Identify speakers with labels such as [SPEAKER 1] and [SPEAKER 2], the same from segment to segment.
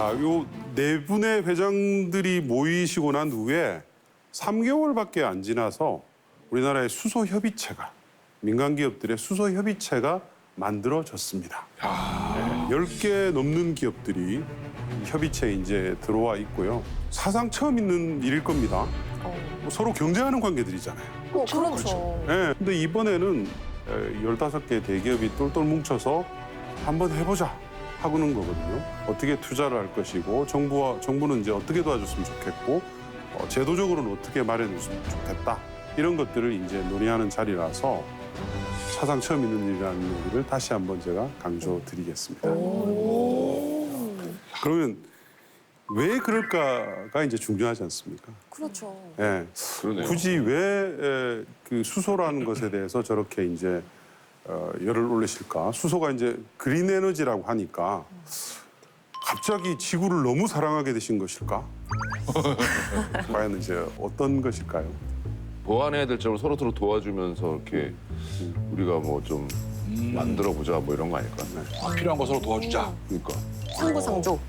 [SPEAKER 1] 자, 요 네 분의 회장들이 모이시고 난 후에 3개월밖에 안 지나서 우리나라의 수소협의체가, 민간 기업들의 수소협의체가 만들어졌습니다. 10개 넘는 기업들이 이 협의체에 이제 들어와 있고요. 사상 처음 있는 일일 겁니다. 뭐 서로 경쟁하는 관계들이잖아요.
[SPEAKER 2] 그렇죠.
[SPEAKER 1] 네, 근데 이번에는 15개 대기업이 똘똘 뭉쳐서 한번 해보자 하고는 거거든요. 어떻게 투자를 할 것이고 정부는 이제 어떻게 도와줬으면 좋겠고 제도적으로는 어떻게 마련해줬으면 좋겠다. 이런 것들을 이제 논의하는 자리라서 사상 처음 있는 일이라는 얘기를 다시 한번 제가 강조드리겠습니다. 그러면 왜 그럴까가 이제 중요하지 않습니까?
[SPEAKER 2] 그렇죠.
[SPEAKER 1] 예.
[SPEAKER 3] 그러네요.
[SPEAKER 1] 굳이 왜 그 수소라는 것에 대해서 저렇게 이제 열을 올리실까? 수소가 이제 그린 에너지라고 하니까 갑자기 지구를 너무 사랑하게 되신 것일까? 과연 이제 어떤 것일까요?
[SPEAKER 3] 보완해야 될 점을 서로 도와주면서 이렇게 우리가 뭐 좀 만들어 보자 뭐 이런 거 아닐까? 네.
[SPEAKER 4] 필요한 거 서로 도와주자.
[SPEAKER 3] 그러니까
[SPEAKER 2] 상부상조.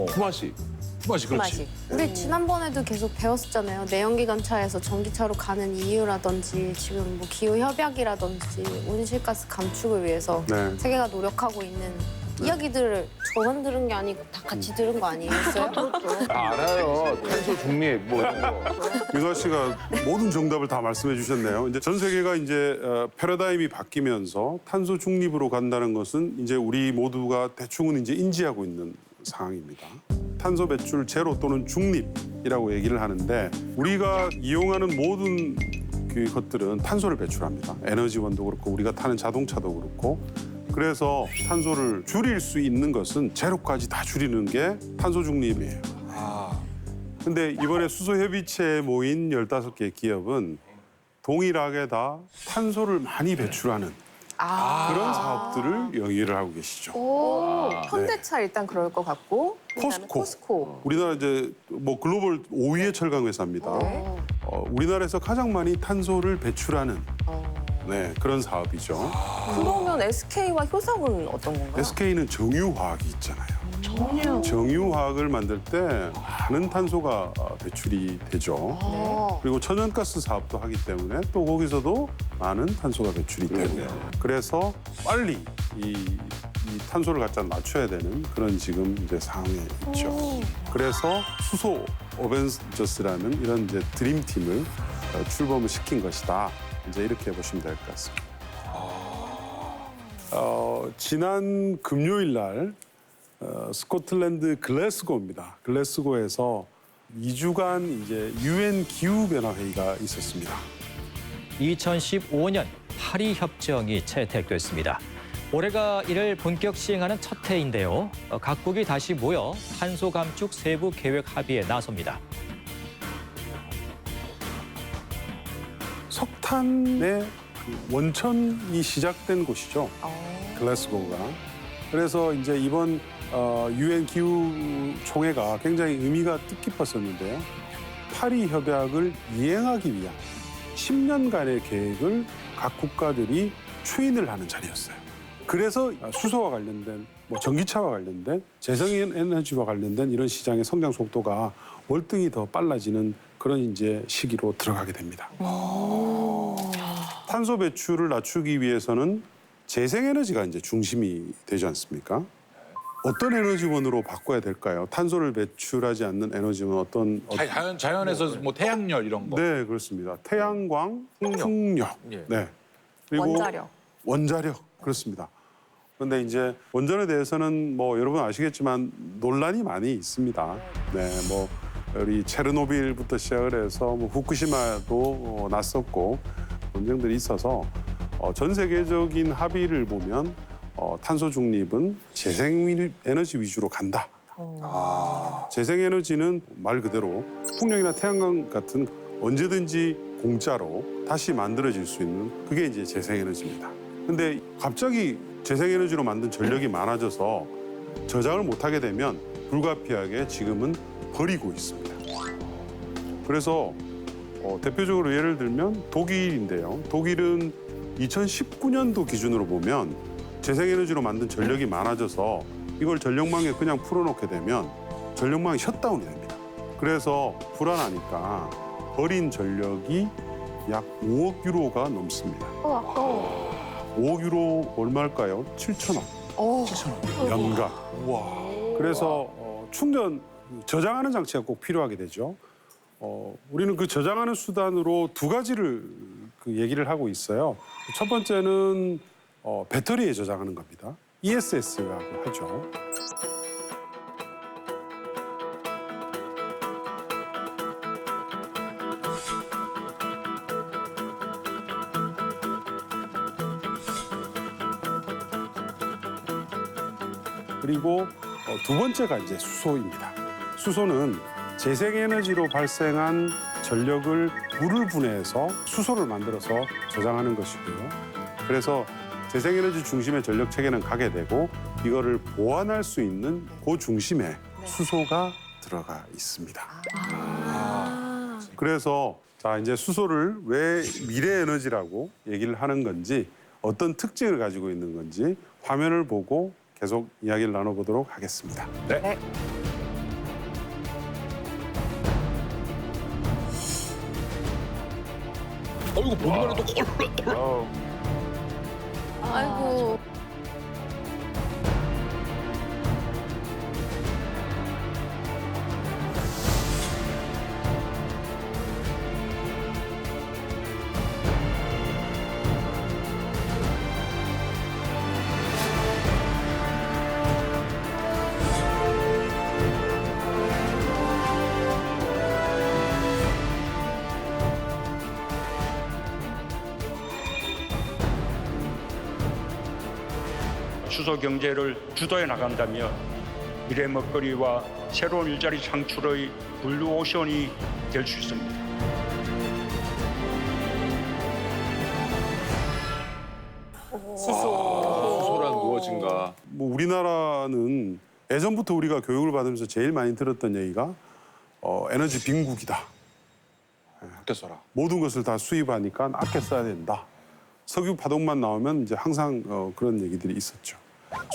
[SPEAKER 3] 품앗이.
[SPEAKER 4] 그렇지.
[SPEAKER 2] 맛이.
[SPEAKER 5] 우리 지난번에도 계속 배웠었잖아요. 내연기관차에서 전기차로 가는 이유라든지 지금 뭐 기후협약이라든지 온실가스 감축을 위해서
[SPEAKER 1] 네.
[SPEAKER 5] 세계가 노력하고 있는 이야기들을 저만 들은 게 아니고 다 같이 들은 거 아니겠어요?
[SPEAKER 3] 다 알아요. 탄소 중립 뭐 이런 거.
[SPEAKER 1] 유나 씨가 모든 정답을 다 말씀해 주셨네요. 이제 전 세계가 이제 패러다임이 바뀌면서 탄소 중립으로 간다는 것은 이제 우리 모두가 대충은 이제 인지하고 있는 상황입니다. 탄소 배출 제로 또는 중립이라고 얘기를 하는데 우리가 이용하는 모든 그 것들은 탄소를 배출합니다. 에너지원도 그렇고 우리가 타는 자동차도 그렇고 그래서 탄소를 줄일 수 있는 것은 제로까지 다 줄이는 게 탄소 중립이에요. 근데 이번에 수소협의체에 모인 15개 기업은 동일하게 다 탄소를 많이 배출하는 그런 사업들을 영위를 하고 계시죠.
[SPEAKER 2] 오, 현대차 일단 그럴 것 같고. 그다음에
[SPEAKER 1] 포스코.
[SPEAKER 2] 포스코.
[SPEAKER 1] 우리나라 이제 뭐 글로벌 5위의 철강 회사입니다.
[SPEAKER 2] 네.
[SPEAKER 1] 우리나라에서 가장 많이 탄소를 배출하는 네, 그런 사업이죠.
[SPEAKER 2] 그러면 SK와 효성은 어떤 건가요?
[SPEAKER 1] SK는 정유화학이 있잖아요. 정유화학을 만들 때 많은 탄소가 배출이 되죠. 그리고 천연가스 사업도 하기 때문에 또 거기서도 많은 탄소가 배출이 되고요. 그래서 빨리 이 탄소를 갖다 낮춰야 되는 그런 지금 이제 상황에 있죠. 그래서 수소 어벤져스라는 이런 이제 드림팀을 출범을 시킨 것이다. 이제 이렇게 보시면 될 것 같습니다. 지난 금요일 날 스코틀랜드 글래스고입니다. 글래스고에서 2주간 이제 유엔 기후 변화 회의가 있었습니다.
[SPEAKER 6] 2015년 파리 협정이 채택됐습니다. 올해가 이를 본격 시행하는 첫 해인데요. 각국이 다시 모여 탄소 감축 세부 계획 합의에 나섭니다.
[SPEAKER 1] 석탄의 그 원천이 시작된 곳이죠. 글래스고가. 그래서 이제 이번 유엔 기후 총회가 굉장히 의미가 뜻깊었었는데요. 파리 협약을 이행하기 위한 10년간의 계획을 각 국가들이 추인을 하는 자리였어요. 그래서 수소와 관련된, 뭐 전기차와 관련된, 재생에너지와 관련된 이런 시장의 성장 속도가 월등히 더 빨라지는 그런 이제 시기로 들어가게 됩니다. 탄소 배출을 낮추기 위해서는 재생에너지가 이제 중심이 되지 않습니까? 어떤 에너지원으로 바꿔야 될까요? 탄소를 배출하지 않는 에너지원 어떤
[SPEAKER 4] 자연에서 뭐 태양열 이런 거.
[SPEAKER 1] 네, 그렇습니다. 태양광, 풍력.
[SPEAKER 4] 예.
[SPEAKER 1] 네. 그리고 원자력. 그렇습니다. 그런데 이제 원전에 대해서는 뭐 여러분 아시겠지만 논란이 많이 있습니다. 네, 뭐 우리 체르노빌부터 시작을 해서 뭐 후쿠시마도 났었고 논쟁들이 있어서 전 세계적인 합의를 보면 탄소 중립은 재생에너지 위주로 간다. 재생에너지는 말 그대로 풍력이나 태양광 같은 언제든지 공짜로 다시 만들어질 수 있는 그게 이제 재생에너지입니다. 근데 갑자기 재생에너지로 만든 전력이 많아져서 저장을 못하게 되면 불가피하게 지금은 버리고 있습니다. 그래서 대표적으로 예를 들면 독일인데요. 독일은 2019년도 기준으로 보면 재생에너지로 만든 전력이 많아져서 이걸 전력망에 그냥 풀어놓게 되면 전력망이 셧다운이 됩니다. 그래서 불안하니까 버린 전력이 약 5억 유로가 넘습니다.
[SPEAKER 2] 아까워.
[SPEAKER 1] 5억 유로 얼마일까요? 7천억.
[SPEAKER 4] 7,000원.
[SPEAKER 1] 연간.
[SPEAKER 4] 우와.
[SPEAKER 1] 그래서 충전 저장하는 장치가 꼭 필요하게 되죠. 우리는 그 저장하는 수단으로 두 가지를 그 얘기를 하고 있어요. 첫 번째는 배터리에 저장하는 겁니다. ESS라고 하죠. 그리고 두 번째가 이제 수소입니다. 수소는 재생에너지로 발생한 전력을 물을 분해해서 수소를 만들어서 저장하는 것이고요. 그래서 재생에너지 중심의 전력 체계는 가게 되고 이거를 보완할 수 있는 그 중심에 수소가 들어가 있습니다. 그래서 자 이제 수소를 왜 미래 에너지라고 얘기를 하는 건지 어떤 특징을 가지고 있는 건지 화면을 보고 계속 이야기를 나눠보도록 하겠습니다.
[SPEAKER 4] 네. 이거 보기만 해도 꼴.
[SPEAKER 5] 아이고.
[SPEAKER 7] 수소 경제를 주도해 나간다면 미래 먹거리와 새로운 일자리 창출의 블루오션이 될 수 있습니다.
[SPEAKER 3] 수소란 무엇인가?
[SPEAKER 1] 뭐 우리나라는 예전부터 우리가 교육을 받으면서 제일 많이 들었던 얘기가 에너지 빈국이다.
[SPEAKER 4] 아껴 써라.
[SPEAKER 1] 모든 것을 다 수입하니까 아껴 써야 된다. 석유 파동만 나오면 이제 항상 그런 얘기들이 있었죠.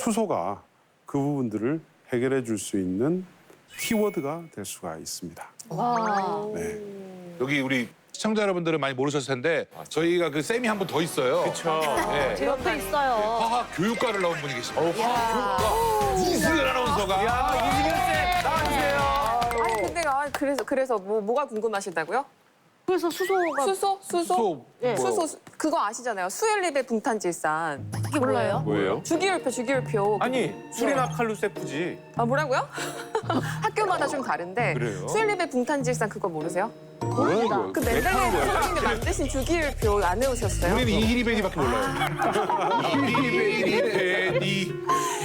[SPEAKER 1] 수소가 그 부분들을 해결해 줄 수 있는 키워드가 될 수가 있습니다.
[SPEAKER 2] 와.
[SPEAKER 1] 네.
[SPEAKER 4] 여기 우리 시청자 여러분들은 많이 모르셨을 텐데 저희가 그 쌤이 한 분 더 있어요. 그렇죠. 네.
[SPEAKER 2] 제 옆에 있어요.
[SPEAKER 4] 화학 교육과를 나온 분이 계십니다. 화학 교육과 이승현 아나운서가.
[SPEAKER 2] 아니 근데 그래서 뭐가 궁금하시다고요?
[SPEAKER 8] 그래서 수소가
[SPEAKER 2] 수소?
[SPEAKER 4] 수소.
[SPEAKER 8] 네.
[SPEAKER 2] 수소 그거 아시잖아요. 수엘리베 붕탄질산.
[SPEAKER 5] 이게 몰라요?
[SPEAKER 3] 뭐예요?
[SPEAKER 2] 주기율표.
[SPEAKER 9] 아니 수리나 칼루세프지.
[SPEAKER 2] 아 뭐라고요? 학교마다 좀 다른데
[SPEAKER 9] 그래요?
[SPEAKER 2] 수엘리베 붕탄질산 그거 모르세요?
[SPEAKER 3] 뭐야?
[SPEAKER 2] 그 멘델레이프 선생님이 만드신 주기율표 안 외우셨어요?
[SPEAKER 4] 우리는 이히리베니밖에 몰라요. 이히리베니.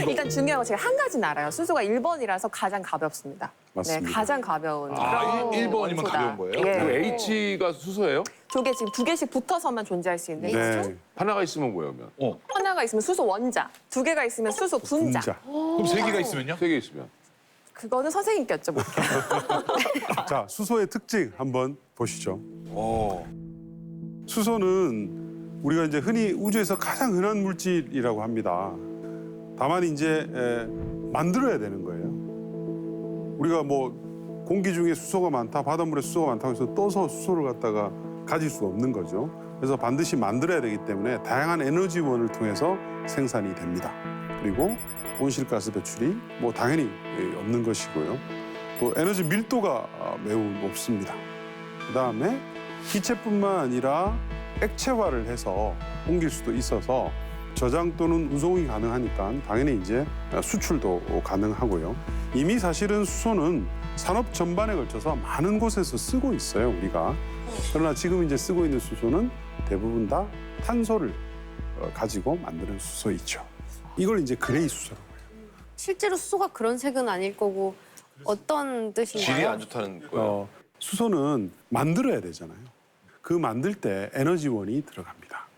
[SPEAKER 2] 일단 중요한 건 제가 한 가지는 알아요. 수소가 1번이라서 가장 가볍습니다.
[SPEAKER 1] 맞습니다.
[SPEAKER 2] 네, 가장 가벼운
[SPEAKER 4] 아,
[SPEAKER 2] 그런
[SPEAKER 4] 1번이면
[SPEAKER 2] 원소다.
[SPEAKER 4] 가벼운 거예요?
[SPEAKER 2] 예.
[SPEAKER 3] 그 H가 수소예요?
[SPEAKER 2] 저게 지금 두 개씩 붙어서만 존재할 수 있는
[SPEAKER 1] 네.
[SPEAKER 3] 하나가 있으면 뭐예요, 그러면?
[SPEAKER 2] 하나가 있으면 수소 원자, 두 개가 있으면 수소 분자.
[SPEAKER 1] 분자.
[SPEAKER 4] 그럼 3개가 있으면요?
[SPEAKER 3] 세 개 있으면.
[SPEAKER 2] 그거는 선생님께 여쭤볼게요.
[SPEAKER 1] 자, 수소의 특징 한번 보시죠.
[SPEAKER 4] 오.
[SPEAKER 1] 수소는 우리가 이제 흔히 우주에서 가장 흔한 물질이라고 합니다. 다만 이제 만들어야 되는 거예요. 우리가 뭐 공기 중에 수소가 많다, 바닷물에 수소가 많다고 해서 떠서 수소를 갖다가 가질 수가 없는 거죠. 그래서 반드시 만들어야 되기 때문에 다양한 에너지원을 통해서 생산이 됩니다. 그리고 온실가스 배출이 뭐 당연히 없는 것이고요. 또 에너지 밀도가 매우 높습니다. 그다음에 기체뿐만 아니라 액체화를 해서 옮길 수도 있어서 저장 또는 운송이 가능하니까 당연히 이제 수출도 가능하고요. 이미 사실은 수소는 산업 전반에 걸쳐서 많은 곳에서 쓰고 있어요, 우리가. 그러나 지금 이제 쓰고 있는 수소는 대부분 다 탄소를 가지고 만드는 수소이죠. 이걸 이제 그레이 수소라고 해요.
[SPEAKER 5] 실제로 수소가 그런 색은 아닐 거고 어떤 뜻인가요?
[SPEAKER 3] 질이 안 좋다는 거예요.
[SPEAKER 1] 수소는 만들어야 되잖아요. 그 만들 때 에너지원이 들어갑니다.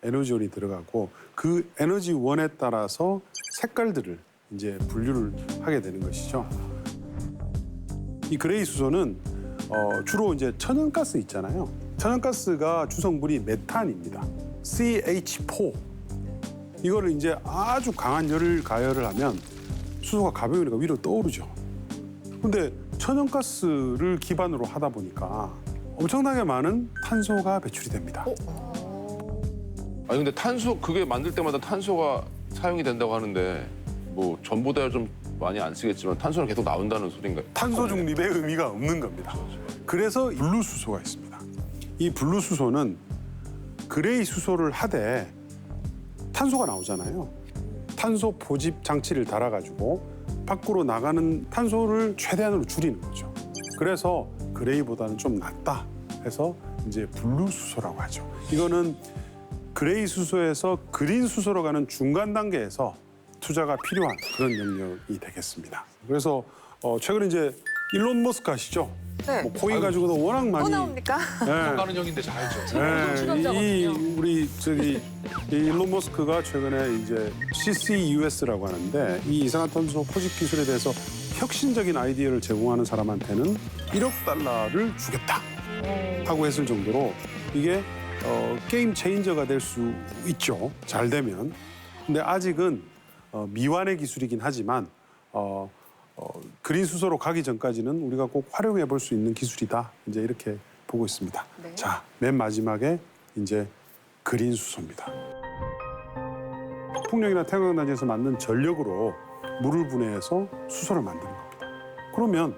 [SPEAKER 1] 에너지원이 들어가고 그 에너지원에 따라서 색깔들을 이제 분류를 하게 되는 것이죠. 이 그레이 수소는 주로 이제 천연가스 있잖아요. 천연가스가 주성분이 메탄입니다. CH4. 이거를 이제 아주 강한 열을 가열을 하면 수소가 가벼우니까 위로 떠오르죠. 근데 천연가스를 기반으로 하다 보니까 엄청나게 많은 탄소가 배출이 됩니다.
[SPEAKER 3] 아니 근데 탄소 그게 만들 때마다 탄소가 사용이 된다고 하는데 뭐 전보다 좀 많이 안 쓰겠지만 탄소는 계속 나온다는 소린가요?
[SPEAKER 1] 탄소 중립의 의미가 없는 겁니다. 그래서 블루수소가 있습니다. 이 블루수소는 그레이 수소를 하되 탄소가 나오잖아요. 탄소 포집 장치를 달아가지고 밖으로 나가는 탄소를 최대한으로 줄이는 거죠. 그래서 그레이보다는 좀 낫다 해서 이제 블루수소라고 하죠. 이거는 그레이 수소에서 그린 수소로 가는 중간 단계에서 투자가 필요한 그런 영역이 되겠습니다. 그래서 최근에 이제 일론 머스크 아시죠?
[SPEAKER 2] 네.
[SPEAKER 1] 뭐 코인 가지고도 워낙 많이
[SPEAKER 2] 또 나옵니까?
[SPEAKER 4] 가는 형인데 잘 알죠.
[SPEAKER 1] 이 우리 이 일론 머스크가 최근에 이제 CCUS라고 하는데 이 이산화탄소 포집 기술에 대해서 혁신적인 아이디어를 제공하는 사람한테는 1억 달러를 주겠다 하고 했을 정도로 이게 게임 체인저가 될 수 있죠. 잘 되면. 근데 아직은 미완의 기술이긴 하지만 그린 수소로 가기 전까지는 우리가 꼭 활용해 볼 수 있는 기술이다. 이제 이렇게 보고 있습니다.
[SPEAKER 2] 네.
[SPEAKER 1] 자, 맨 마지막에 이제 그린 수소입니다. 풍력이나 태양광단지에서 만든 전력으로 물을 분해해서 수소를 만드는 겁니다. 그러면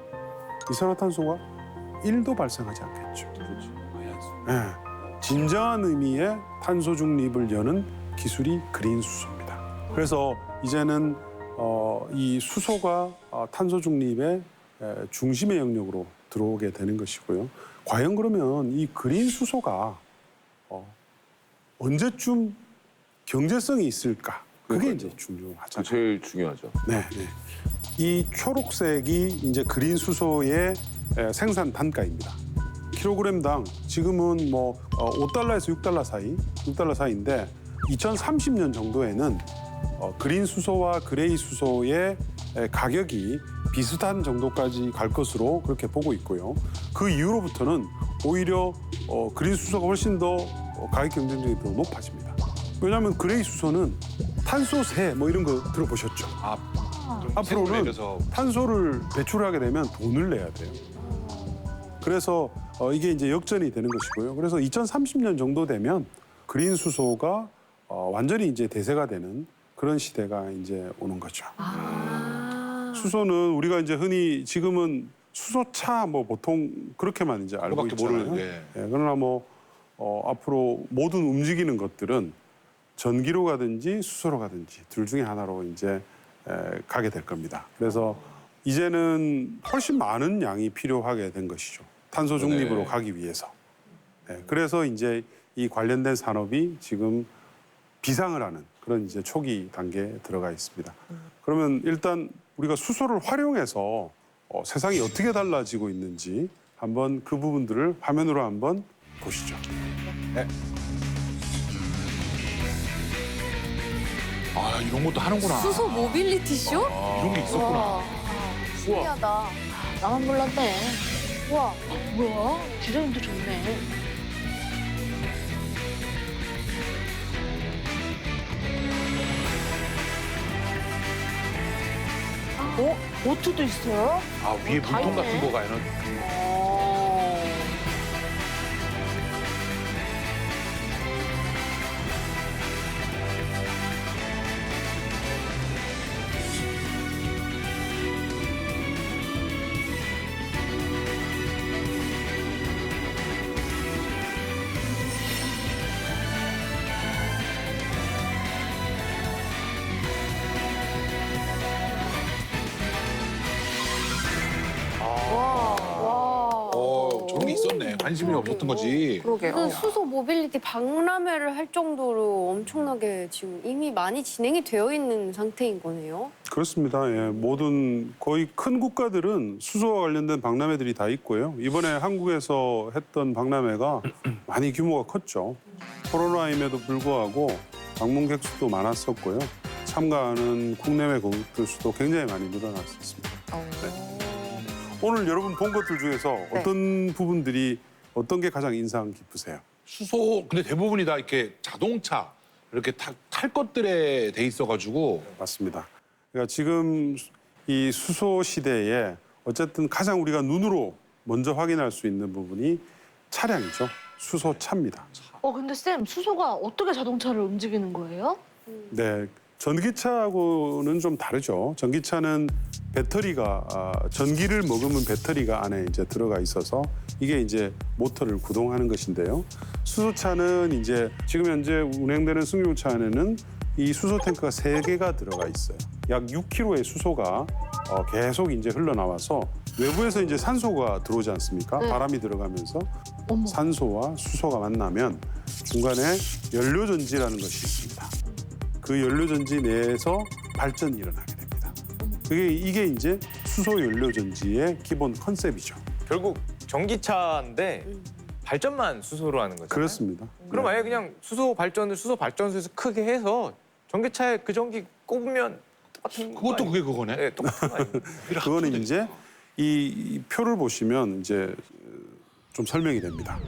[SPEAKER 1] 이산화탄소가 1도 발생하지 않겠죠. 네, 진정한 의미의 탄소 중립을 여는 기술이 그린 수소입니다. 그래서 이제는 이 수소가 탄소 중립의 중심의 영역으로 들어오게 되는 것이고요. 과연 그러면 이 그린 수소가 언제쯤 경제성이 있을까? 그게 이제 중요하잖아요.
[SPEAKER 3] 제일 중요하죠.
[SPEAKER 1] 네, 네. 이 초록색이 이제 그린 수소의 생산 단가입니다. 킬로그램당 지금은 뭐 5달러에서 6달러 사이, 6달러 사이인데 2030년 정도에는 그린 수소와 그레이 수소의 가격이 비슷한 정도까지 갈 것으로 그렇게 보고 있고요. 그 이후로부터는 오히려 그린 수소가 훨씬 더 가격 경쟁력이 더 높아집니다. 왜냐하면 그레이 수소는 탄소세 뭐 이런 거 들어보셨죠? 앞으로는
[SPEAKER 4] 내려서.
[SPEAKER 1] 탄소를 배출하게 되면 돈을 내야 돼요. 그래서 이게 이제 역전이 되는 것이고요. 그래서 2030년 정도 되면 그린 수소가 완전히 이제 대세가 되는 그런 시대가 이제 오는 거죠. 수소는 우리가 이제 흔히 지금은 수소차 뭐 보통 그렇게만 이제 알고
[SPEAKER 4] 그거밖에
[SPEAKER 1] 있잖아요.
[SPEAKER 4] 모르는데.
[SPEAKER 1] 예, 그러나 뭐 앞으로 모든 움직이는 것들은 전기로 가든지 수소로 가든지 둘 중에 하나로 이제 가게 될 겁니다. 그래서 이제는 훨씬 많은 양이 필요하게 된 것이죠. 탄소 중립으로 가기 위해서. 네, 그래서 이제 이 관련된 산업이 지금 비상을 하는 그런 이제 초기 단계에 들어가 있습니다. 그러면 일단 우리가 수소를 활용해서 세상이 어떻게 달라지고 있는지 한번 그 부분들을 화면으로 한번 보시죠.
[SPEAKER 4] 아, 이런 것도 하는구나.
[SPEAKER 5] 수소 모빌리티 쇼?
[SPEAKER 4] 이런 게 있었구나.
[SPEAKER 5] 와, 신기하다. 나만 몰랐네. 와, 뭐야? 디자인도 좋네. 보트도 있어요?
[SPEAKER 4] 아, 위에
[SPEAKER 5] 다
[SPEAKER 4] 물통 같은
[SPEAKER 5] 있네.
[SPEAKER 4] 거 가는. 저런 게 있었네. 관심이 없었던 거지.
[SPEAKER 2] 그러게요.
[SPEAKER 5] 그 수소 모빌리티 박람회를 할 정도로 엄청나게 지금 이미 많이 진행이 되어 있는 상태인 거네요.
[SPEAKER 1] 그렇습니다. 예, 모든 거의 큰 국가들은 수소와 관련된 박람회들이 다 있고요. 이번에 한국에서 했던 박람회가 많이 규모가 컸죠. 코로나임에도 불구하고 방문객 수도 많았었고요. 참가하는 국내외 고객들 수도 굉장히 많이 늘어났었습니다. 오늘 여러분 본 것들 중에서 어떤 부분들이 어떤 게 가장 인상 깊으세요?
[SPEAKER 4] 수소, 근데 대부분이 다 이렇게 자동차, 이렇게 탈 것들에 돼 있어가지고.
[SPEAKER 1] 맞습니다. 그러니까 지금 이 수소 시대에 어쨌든 가장 우리가 눈으로 먼저 확인할 수 있는 부분이 차량이죠. 수소차입니다.
[SPEAKER 8] 근데 쌤, 수소가 어떻게 자동차를 움직이는 거예요?
[SPEAKER 1] 네, 전기차하고는 좀 다르죠. 전기차는 배터리가 전기를 머금은 배터리가 안에 이제 들어가 있어서 이게 이제 모터를 구동하는 것인데요. 수소차는 이제 지금 현재 운행되는 승용차 안에는 이 수소 탱크가 3개가 들어가 있어요. 약 6kg의 수소가 계속 이제 흘러나와서 외부에서 이제 산소가 들어오지 않습니까?
[SPEAKER 8] 네.
[SPEAKER 1] 바람이 들어가면서
[SPEAKER 8] 어머.
[SPEAKER 1] 산소와 수소가 만나면 중간에 연료전지라는 것이 있습니다. 그 연료전지 내에서 발전이 일어나게 됩니다. 이게 이제 수소 연료전지의 기본 컨셉이죠.
[SPEAKER 9] 결국 전기차인데 발전만 수소로 하는 거잖아요.
[SPEAKER 1] 그렇습니다.
[SPEAKER 9] 그럼
[SPEAKER 1] 네.
[SPEAKER 9] 아예 그냥 수소 발전을 수소 발전소에서 크게 해서 전기차에 그 전기 꼽으면 똑같은 거
[SPEAKER 4] 그것도
[SPEAKER 9] 아니에요?
[SPEAKER 4] 그게 그거네.
[SPEAKER 9] 네, 똑같은 거 아니에요?
[SPEAKER 1] 그거는 이제 이 표를 보시면 이제 좀 설명이 됩니다.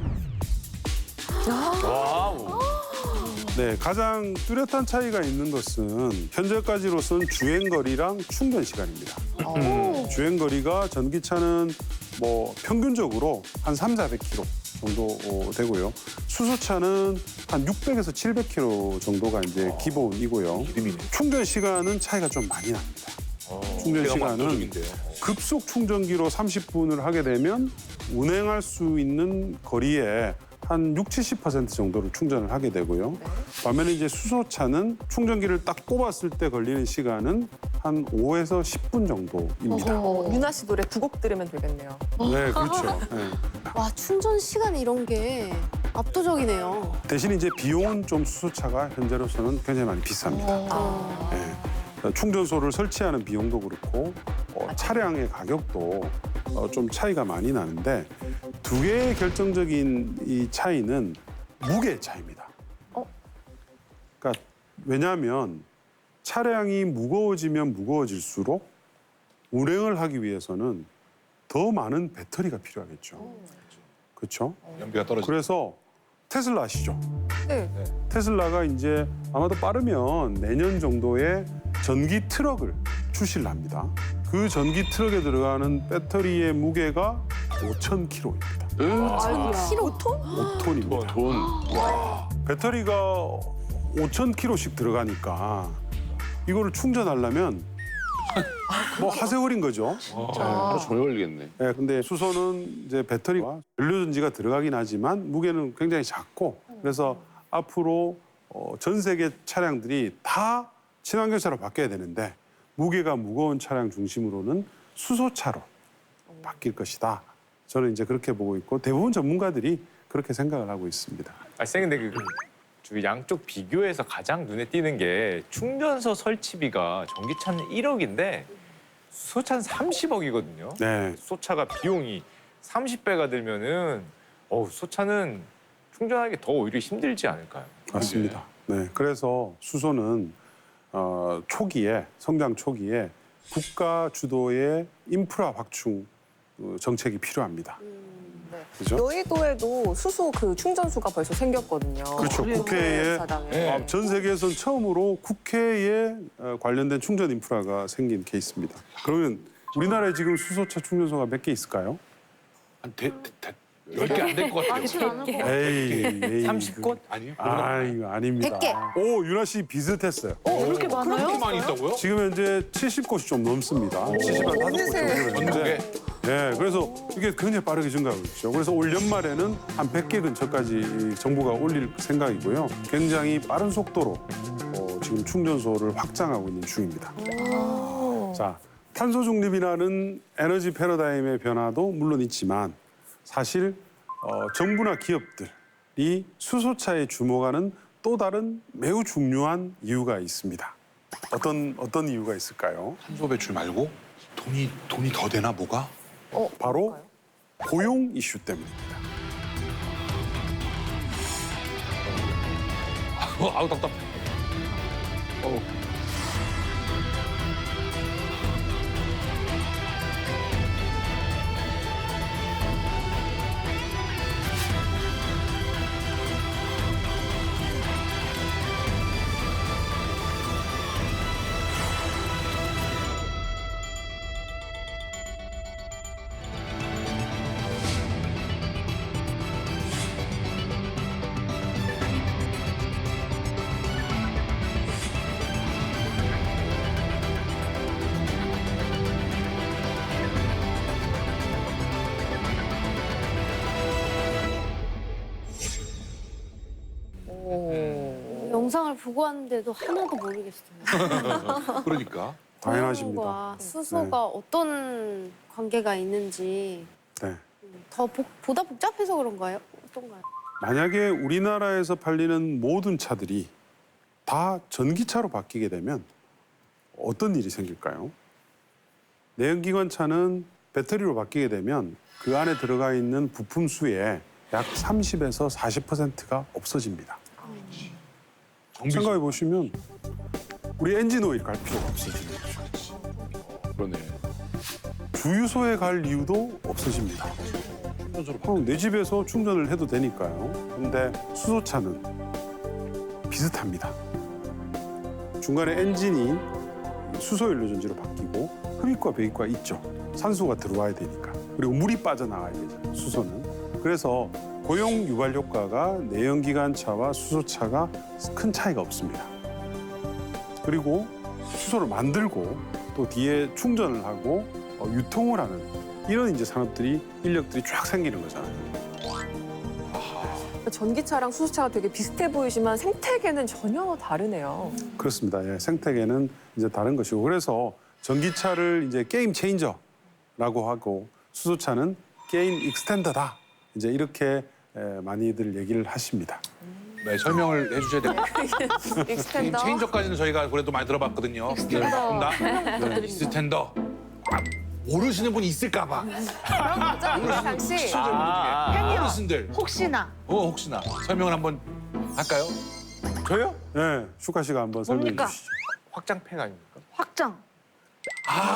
[SPEAKER 9] 와우.
[SPEAKER 1] 네, 가장 뚜렷한 차이가 있는 것은 현재까지로선 주행거리랑 충전 시간입니다. 주행 거리가 전기차는 뭐 평균적으로 한 300~400km 정도 되고요. 수소차는 한 600에서 700km 정도가 이제 기본이고요.
[SPEAKER 4] 기름이네.
[SPEAKER 1] 충전 시간은 차이가 좀 많이 납니다. 충전
[SPEAKER 4] 제가
[SPEAKER 1] 시간은
[SPEAKER 4] 만족인데요.
[SPEAKER 1] 급속 충전기로 30분을 하게 되면 운행할 수 있는 거리에 한 60~70% 정도를 충전을 하게 되고요. 반면에 이제 수소차는 충전기를 딱 꼽았을 때 걸리는 시간은 한 5에서 10분 정도입니다.
[SPEAKER 2] 유나 씨 노래 두 곡 들으면 되겠네요.
[SPEAKER 1] 네, 그렇죠. 네.
[SPEAKER 5] 와, 충전 시간 이런 게 압도적이네요.
[SPEAKER 1] 대신 이제 비용은 좀 수소차가 현재로서는 굉장히 많이 비쌉니다. 네. 충전소를 설치하는 비용도 그렇고 차량의 가격도 좀 차이가 많이 나는데 두 개의 결정적인 이 차이는 무게 차이입니다. 그러니까 왜냐하면 차량이 무거워지면 무거워질수록 운행을 하기 위해서는 더 많은 배터리가 필요하겠죠. 그렇죠?
[SPEAKER 4] 연비가 떨어지.
[SPEAKER 1] 그래서 테슬라 아시죠?
[SPEAKER 2] 네.
[SPEAKER 1] 테슬라가 이제 아마도 빠르면 내년 정도에 전기 트럭을 출시를 합니다. 그 전기 트럭에 들어가는 배터리의 무게가 5,000kg입니다. 5톤입니다.
[SPEAKER 3] 돈.
[SPEAKER 1] 배터리가 5,000kg씩 들어가니까 이거를 충전하려면 뭐 하세월인 거죠.
[SPEAKER 3] 하루 종일 걸리겠네.
[SPEAKER 1] 네, 근데 수소는 이제 배터리와 연료전지가 들어가긴 하지만 무게는 굉장히 작고 그래서 앞으로 전 세계 차량들이 다 친환경차로 바뀌어야 되는데 무게가 무거운 차량 중심으로는 수소차로 바뀔 것이다. 저는 이제 그렇게 보고 있고 대부분 전문가들이 그렇게 생각을 하고 있습니다.
[SPEAKER 9] 아, 쌤 근데 그 양쪽 비교해서 가장 눈에 띄는 게 충전소 설치비가 전기차는 1억인데 수소차는 30억이거든요.
[SPEAKER 1] 네,
[SPEAKER 9] 수소차가 비용이 30배가 들면은 수소차는 충전하기 더 오히려 힘들지 않을까요?
[SPEAKER 1] 맞습니다. 네, 그래서 수소는 초기에 성장 초기에 국가 주도의 인프라 확충 정책이 필요합니다. 그죠?
[SPEAKER 2] 여의도에도 수소 그 충전소가 벌써 생겼거든요.
[SPEAKER 1] 그렇죠. 국회에
[SPEAKER 2] 사당에.
[SPEAKER 1] 전 세계에서는 처음으로 국회에 관련된 충전 인프라가 생긴 케이스입니다. 그러면 우리나라에 지금 수소차 충전소가 몇 개 있을까요?
[SPEAKER 4] 한 10개 안 될 것 같아요.
[SPEAKER 8] 많진 않을 것 같아요.
[SPEAKER 1] 에이
[SPEAKER 9] 30곳?
[SPEAKER 4] 아니요?
[SPEAKER 1] 아, 이거 아닙니다.
[SPEAKER 5] 100개.
[SPEAKER 1] 오, 유나 씨 비슷했어요.
[SPEAKER 8] 그렇게 많아요?
[SPEAKER 4] 그렇게 많이 있다고요?
[SPEAKER 1] 지금 현재 70곳이 좀 넘습니다. 70한 5곳 정도
[SPEAKER 4] 전국에?
[SPEAKER 1] 네, 그래서 이게 굉장히 빠르게 증가하고 있죠. 그래서 올 연말에는 한 100개 근처까지 정부가 올릴 생각이고요. 굉장히 빠른 속도로 지금 충전소를 확장하고 있는 중입니다. 자, 탄소 중립이라는 에너지 패러다임의 변화도 물론 있지만 사실 정부나 기업들이 수소차에 주목하는 또 다른 매우 중요한 이유가 있습니다. 어떤 이유가 있을까요?
[SPEAKER 4] 탄소 배출 말고 돈이 더 되나 뭐가?
[SPEAKER 1] 바로 고용 이슈 때문입니다.
[SPEAKER 4] 아우 답답해.
[SPEAKER 5] 영상을 보고 왔는데도 하나도 모르겠어요.
[SPEAKER 4] 그러니까.
[SPEAKER 1] 당연하십니다.
[SPEAKER 5] 수소가 어떤 관계가 있는지
[SPEAKER 1] 네.
[SPEAKER 5] 더 보다 복잡해서 그런가요? 어떤가요?
[SPEAKER 1] 만약에 우리나라에서 팔리는 모든 차들이 다 전기차로 바뀌게 되면 어떤 일이 생길까요? 내연기관 차는 배터리로 바뀌게 되면 그 안에 들어가 있는 부품 수의 약 30에서 40%가 없어집니다. 생각해 보시면 우리 엔진 오일 갈 필요가 없어지는 거죠.
[SPEAKER 4] 그러네.
[SPEAKER 1] 주유소에 갈 이유도 없어집니다. 내 집에서 충전을 해도 되니까요. 근데 수소차는 비슷합니다. 중간에 엔진이 수소연료 전지로 바뀌고 흡입과 배입과 있죠. 산소가 들어와야 되니까. 그리고 물이 빠져나가야 되잖아요. 수소는. 그래서 고용 유발 효과가 내연기관차와 수소차가 큰 차이가 없습니다. 그리고 수소를 만들고 또 뒤에 충전을 하고 유통을 하는 이런 이제 산업들이 인력들이 쫙 생기는 거잖아요.
[SPEAKER 2] 전기차랑 수소차가 되게 비슷해 보이지만 생태계는 전혀 다르네요.
[SPEAKER 1] 그렇습니다. 예, 생태계는 이제 다른 것이고 그래서 전기차를 이제 게임 체인저라고 하고 수소차는 게임 익스텐더다. 이제 이렇게 많이들 얘기를 하십니다.
[SPEAKER 4] 네, 설명을 해주셔야 될 것 같아요.
[SPEAKER 2] 익스텐더.
[SPEAKER 4] 체인저까지는 저희가 그래도 많이 들어봤거든요.
[SPEAKER 8] 익스텐더.
[SPEAKER 4] 네, 익스텐더. 모르시는 분이 있을까 봐.
[SPEAKER 2] 그런 거죠? 그 당시
[SPEAKER 4] 어르신들.
[SPEAKER 8] 혹시나
[SPEAKER 4] 혹시나 설명을 한번 할까요?
[SPEAKER 9] 저요?
[SPEAKER 1] 네, 슈카 씨가 한번 설명해
[SPEAKER 8] 뭡니까?
[SPEAKER 1] 주시죠.
[SPEAKER 9] 확장팩 아닙니까?
[SPEAKER 8] 확장.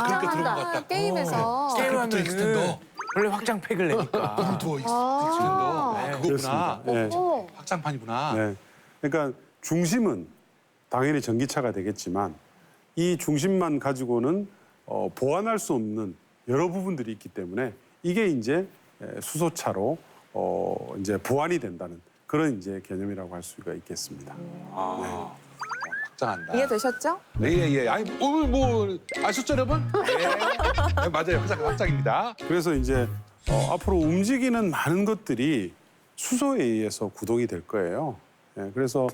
[SPEAKER 4] 그렇게 들은 것 같다.
[SPEAKER 2] 게임에서
[SPEAKER 4] 게임부터 익스텐더.
[SPEAKER 9] 원래 확장팩을 내니까.
[SPEAKER 4] 또 익스텐더.
[SPEAKER 9] 네.
[SPEAKER 4] 그거구나.
[SPEAKER 1] 네.
[SPEAKER 8] 오.
[SPEAKER 4] 확장판이구나.
[SPEAKER 1] 네. 그러니까 중심은 당연히 전기차가 되겠지만 이 중심만 가지고는 보완할 수 없는 여러 부분들이 있기 때문에 이게 이제 수소차로 이제 보완이 된다는 그런 이제 개념이라고 할 수가 있겠습니다.
[SPEAKER 4] 확장한다.
[SPEAKER 2] 이해되셨죠?
[SPEAKER 4] 예. 아니 오늘 뭐 아셨죠 여러분? 네, 맞아요. 확장입니다.
[SPEAKER 1] 그래서 이제 앞으로 움직이는 많은 것들이 수소에 의해서 구동이 될 거예요. 예, 그래서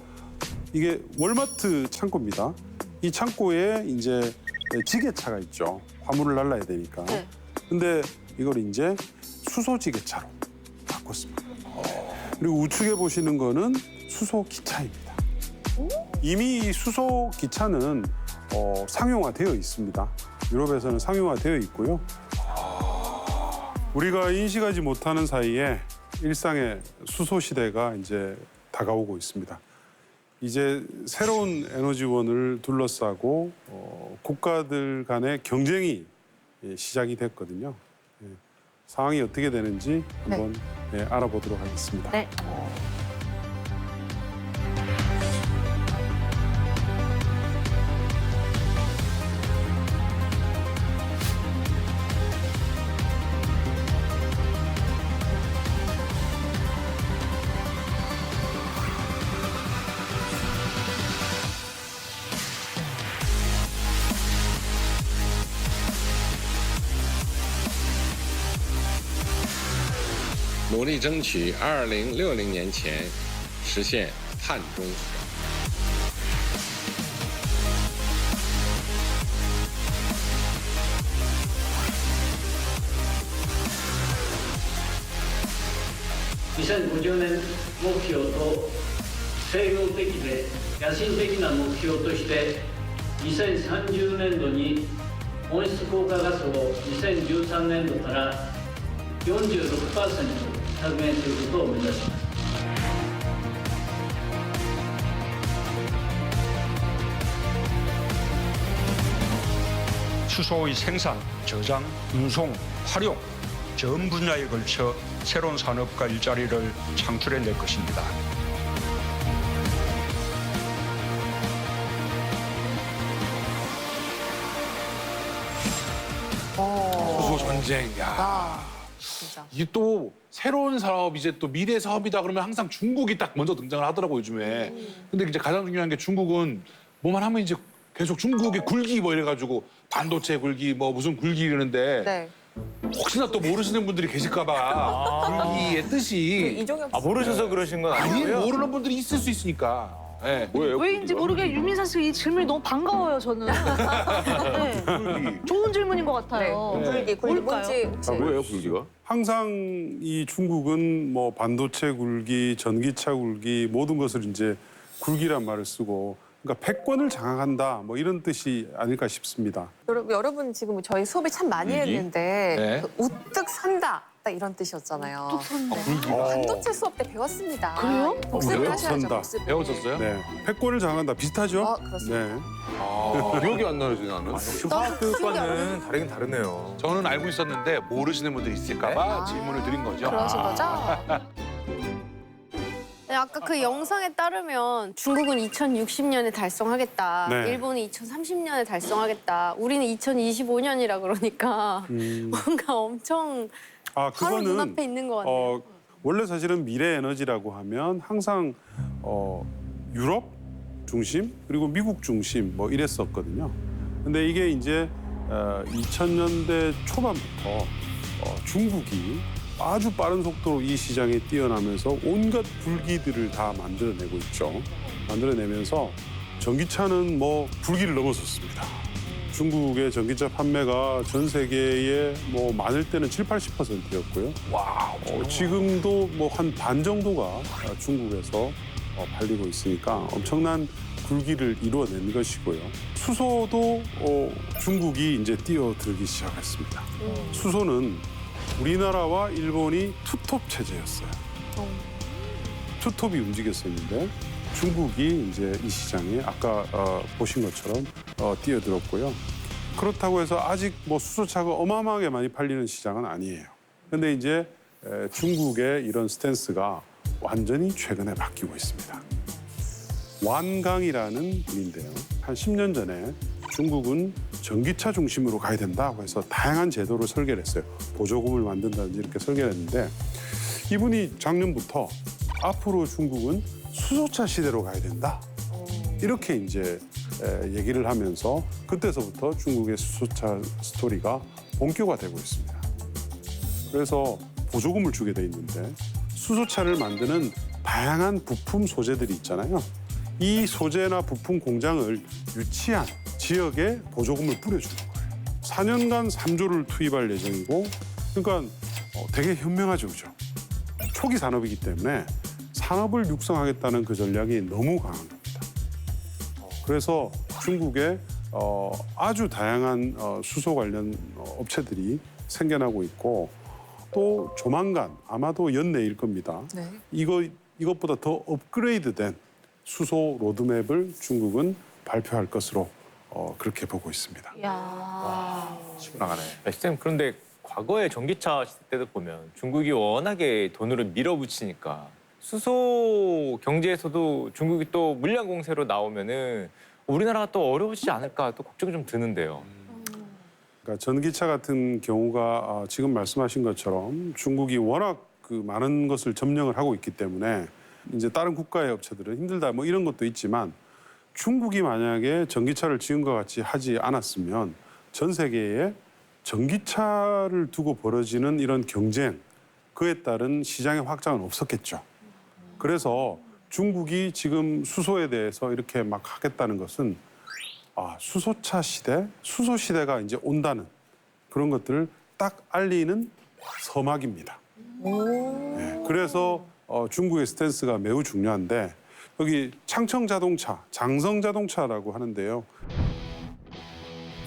[SPEAKER 1] 이게 월마트 창고입니다. 이 창고에 이제 지게차가 있죠. 화물을 날라야 되니까.
[SPEAKER 5] 네.
[SPEAKER 1] 근데 이걸 이제 수소 지게차로 바꿨습니다. 그리고 우측에 보시는 거는 수소 기차입니다. 이미 이 수소 기차는 상용화되어 있습니다. 유럽에서는 상용화되어 있고요. 우리가 인식하지 못하는 사이에 일상의 수소 시대가 이제 다가오고 있습니다. 이제 새로운 에너지원을 둘러싸고 국가들 간의 경쟁이 시작이 됐거든요. 예, 상황이 어떻게 되는지 한번 알아보도록 하겠습니다.
[SPEAKER 8] 네.
[SPEAKER 10] 努力争取2060年前实现碳中和。
[SPEAKER 11] 2050年目標と制度的で野心的な目標として2030年度に温室効果ガスを2013年度から46%削減することを目指します。
[SPEAKER 7] 수소의 생산, 저장, 운송, 활용 전 분야에 걸쳐 새로운 산업과 일자리를 창출해낼 것입니다.
[SPEAKER 4] 수소 전쟁. 야.
[SPEAKER 2] 진짜.
[SPEAKER 4] 이게 또 새로운 사업 이제 또 미래 사업이다 그러면 항상 중국이 딱 먼저 등장을 하더라고 요즘에. 근데 이제 가장 중요한 게 중국은 뭐만 하면 이제 계속 중국의 굴기 뭐 이래가지고 반도체 굴기 뭐 무슨 굴기 이러는데
[SPEAKER 2] 네.
[SPEAKER 4] 혹시나 또 모르시는 분들이 계실까봐 굴기의 뜻이
[SPEAKER 2] 이종혁
[SPEAKER 9] 아 모르셔서 그러신 건
[SPEAKER 4] 아니
[SPEAKER 9] 아니고요.
[SPEAKER 4] 모르는 분들이 있을 수 있으니까. 네.
[SPEAKER 3] 뭐예요?
[SPEAKER 8] 왜인지 모르게 유민상 씨 이 질문이 너무 반가워요, 저는. 네. 좋은 질문인 것 같아요.
[SPEAKER 2] 굴기
[SPEAKER 8] 뭘까요?
[SPEAKER 2] 뭔지 혹시
[SPEAKER 3] 뭐예요, 굴기가?
[SPEAKER 1] 항상 이 중국은 뭐 반도체 굴기, 전기차 굴기 모든 것을 이제 굴기란 말을 쓰고 그러니까 패권을 장악한다 뭐 이런 뜻이 아닐까 싶습니다.
[SPEAKER 2] 여러분 지금 저희 수업을 참 많이
[SPEAKER 3] 굴기?
[SPEAKER 2] 했는데
[SPEAKER 4] 네.
[SPEAKER 2] 그 우뚝 선다 딱 이런 뜻이었잖아요. 반도체 수업 때 배웠습니다.
[SPEAKER 8] 그래요?
[SPEAKER 2] 복습을
[SPEAKER 1] 우뚝
[SPEAKER 2] 하셔야죠.
[SPEAKER 1] 선다.
[SPEAKER 2] 복습을.
[SPEAKER 4] 배우셨어요?
[SPEAKER 1] 네, 패권을 장악한다 비슷하죠?
[SPEAKER 2] 그렇습니다.
[SPEAKER 1] 네.
[SPEAKER 3] 기억이 안 나지 나는.
[SPEAKER 9] 화학교육과는 다르긴 다르네요.
[SPEAKER 4] 저는 알고 있었는데 모르시는 분들이 있을까봐 질문을 드린 거죠.
[SPEAKER 2] 그러신 거죠?
[SPEAKER 5] 네, 아까 그 영상에 따르면 중국은 2060년에 달성하겠다.
[SPEAKER 1] 네.
[SPEAKER 5] 일본은 2030년에 달성하겠다. 우리는 2025년이라 그러니까 뭔가 엄청 바로 눈앞에 있는 것 같네요.
[SPEAKER 1] 원래 사실은 미래 에너지라고 하면 항상 유럽 중심 그리고 미국 중심 뭐 이랬었거든요. 근데 이게 이제 2000년대 초반부터 중국이 아주 빠른 속도로 이 시장에 뛰어나면서 온갖 불기들을 다 만들어내고 있죠. 만들어내면서 전기차는 뭐 불기를 넘어섰습니다. 중국의 전기차 판매가 전 세계에 뭐 많을 때는 70~80%였고요. 지금도 뭐 한 반 정도가 중국에서 팔리고 있으니까 엄청난 굴기를 이루어낸 것이고요. 수소도 중국이 이제 뛰어들기 시작했습니다. 수소는 우리나라와 일본이 투톱 체제였어요. 투톱이 움직였었는데 중국이 이제 이 시장에 아까 보신 것처럼 뛰어들었고요. 그렇다고 해서 아직 뭐 수소차가 어마어마하게 많이 팔리는 시장은 아니에요. 근데 이제 중국의 이런 스탠스가 완전히 최근에 바뀌고 있습니다. 완강이라는 분인데요. 한 10년 전에 중국은 전기차 중심으로 가야 된다고 해서 다양한 제도를 설계를 했어요. 보조금을 만든다든지 이렇게 설계를 했는데 이분이 작년부터 앞으로 중국은 수소차 시대로 가야 된다. 이렇게 이제 얘기를 하면서 그때서부터 중국의 수소차 스토리가 본격화되고 있습니다. 그래서 보조금을 주게 돼 있는데 수소차를 만드는 다양한 부품 소재들이 있잖아요. 이 소재나 부품 공장을 유치한 지역에 보조금을 뿌려주는 거예요. 4년간 3조를 투입할 예정이고 그러니까 되게 현명하죠, 그죠? 초기 산업이기 때문에 산업을 육성하겠다는 그 전략이 너무 강한 겁니다. 그래서 중국에 아주 다양한 수소 관련 업체들이 생겨나고 있고 또 조만간 아마도 연내일 겁니다.
[SPEAKER 2] 네.
[SPEAKER 1] 이것보다 더 업그레이드된 수소 로드맵을 중국은 발표할 것으로 그렇게 보고 있습니다.
[SPEAKER 9] 치고 나가네. 쌤, 그런데 과거의 전기차 시대 때도 보면 중국이 워낙에 돈으로 밀어붙이니까 수소 경제에서도 중국이 또 물량 공세로 나오면은 우리나라가 또 어려워지지 않을까 또 걱정이 좀 드는데요.
[SPEAKER 1] 그러니까 전기차 같은 경우가 지금 말씀하신 것처럼 중국이 워낙 그 많은 것을 점령을 하고 있기 때문에 이제 다른 국가의 업체들은 힘들다 뭐 이런 것도 있지만 중국이 만약에 전기차를 지금과 같이 하지 않았으면 전 세계에 전기차를 두고 벌어지는 이런 경쟁 그에 따른 시장의 확장은 없었겠죠. 그래서 중국이 지금 수소에 대해서 이렇게 막 하겠다는 것은 수소차 시대, 수소 시대가 이제 온다는 그런 것들을 딱 알리는 서막입니다. 네, 그래서 중국의 스탠스가 매우 중요한데 여기 창청 자동차, 장성 자동차라고 하는데요.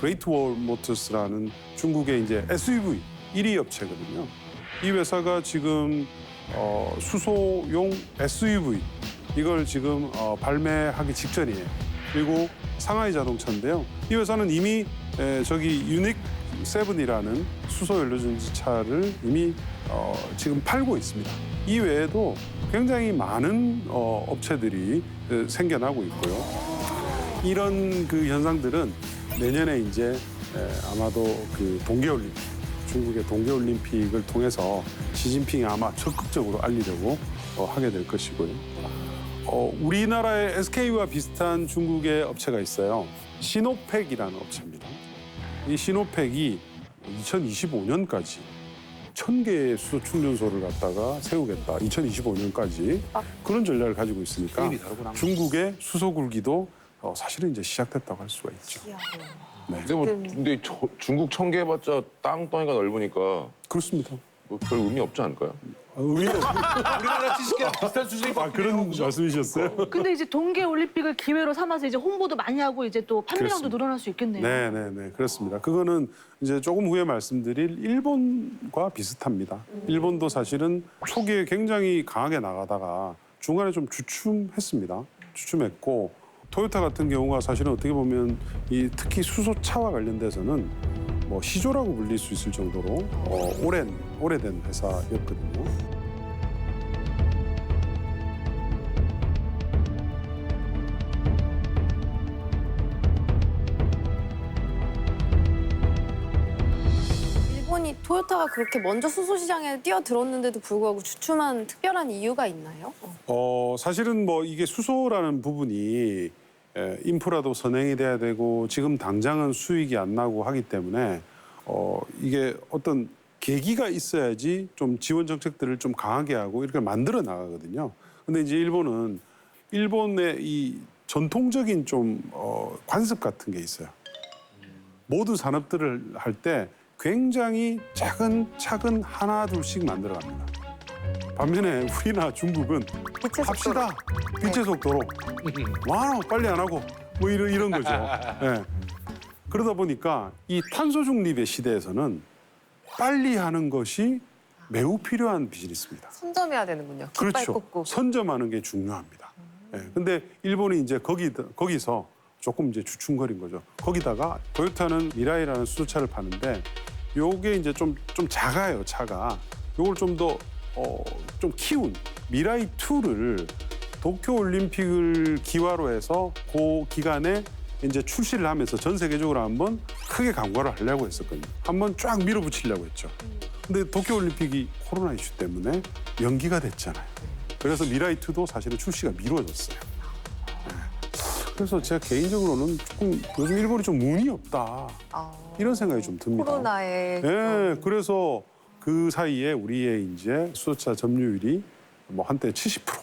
[SPEAKER 1] 그레이트 월 모터스라는 중국의 이제 SUV 1위 업체거든요. 이 회사가 지금 수소용 SUV 이걸 지금 발매하기 직전이에요. 그리고 상하이 자동차인데요. 이 회사는 이미 저기 유닉 7이라는 수소 연료전지차를 이미 지금 팔고 있습니다. 이 외에도 굉장히 많은 업체들이 생겨나고 있고요. 이런 그 현상들은 내년에 이제 아마도 그 동계올림픽, 중국의 동계올림픽을 통해서 시진핑이 아마 적극적으로 알리려고 하게 될 것이고요. 우리나라의 SK와 비슷한 중국의 업체가 있어요. 시노팩이라는 업체입니다. 이 시노팩이 2025년까지 2,000개의 수소 충전소를 갖다가 세우겠다. 2025년까지 그런 전략을 가지고 있으니까
[SPEAKER 4] 스케일이 다르구나.
[SPEAKER 1] 중국의 수소 굴기도 사실은 이제 시작됐다고 할 수가 있죠. 네.
[SPEAKER 3] 근데 중국 1,000개 해봤자 땅덩이가 넓으니까
[SPEAKER 1] 그렇습니다.
[SPEAKER 3] 뭐 별 의미 없지 않을까요?
[SPEAKER 4] 우리나라 지식이랑 비슷한 수준이
[SPEAKER 1] 그런 말씀이셨어요?
[SPEAKER 8] 근데 이제 동계 올림픽을 기회로 삼아서 이제 홍보도 많이 하고 이제 또 판매량도
[SPEAKER 1] 그렇습니다.
[SPEAKER 8] 늘어날 수 있겠네요.
[SPEAKER 1] 네, 그렇습니다. 그거는 이제 조금 후에 말씀드릴 일본과 비슷합니다. 일본도 사실은 초기에 굉장히 강하게 나가다가 중간에 좀 주춤했습니다. 주춤했고 토요타 같은 경우가 사실은 어떻게 보면 특히 수소차와 관련돼서는 뭐 시조라고 불릴 수 있을 정도로 오래된 회사였거든요.
[SPEAKER 5] 일본이 토요타가 그렇게 먼저 수소 시장에 뛰어들었는데도 불구하고 주춤한 특별한 이유가 있나요?
[SPEAKER 1] 사실은 뭐 이게 수소라는 부분이 인프라도 선행이 돼야 되고 지금 당장은 수익이 안 나고 하기 때문에 이게 어떤 계기가 있어야지 좀 지원 정책들을 좀 강하게 하고 이렇게 만들어 나가거든요. 근데 이제 일본의 이 전통적인 좀 관습 같은 게 있어요. 모든 산업들을 할 때 굉장히 차근 하나 둘씩 만들어 갑니다. 반면에 우리나 중국은 합시다. 빛의 속도로. 와, 빨리 안 하고. 뭐 이런 거죠. 네. 그러다 보니까 이 탄소 중립의 시대에서는 빨리 하는 것이 매우 필요한 비즈니스입니다.
[SPEAKER 2] 선점해야 되는군요. 깃발
[SPEAKER 1] 그렇죠.
[SPEAKER 2] 꽂고.
[SPEAKER 1] 선점하는 게 중요합니다. 네. 근데 일본이 이제 거기서 조금 이제 주춤거린 거죠. 거기다가 토요타는 미라이라는 수소차를 파는데 요게 이제 좀 작아요, 차가. 요걸 좀 더 좀 키운 미라이 2를 도쿄 올림픽을 기화로 해서 그 기간에 이제 출시를 하면서 전 세계적으로 한번 크게 광고를 하려고 했었거든요. 한번 쫙 밀어붙이려고 했죠. 근데 도쿄 올림픽이 코로나 이슈 때문에 연기가 됐잖아요. 그래서 미라이 2도 사실은 출시가 미뤄졌어요. 네. 그래서 제가 개인적으로는 조금 요즘 일본이 좀 운이 없다 이런 생각이 좀 듭니다.
[SPEAKER 2] 코로나에.
[SPEAKER 1] 네, 그래서 그 사이에 우리의 이제 수소차 점유율이 뭐 한때 70%,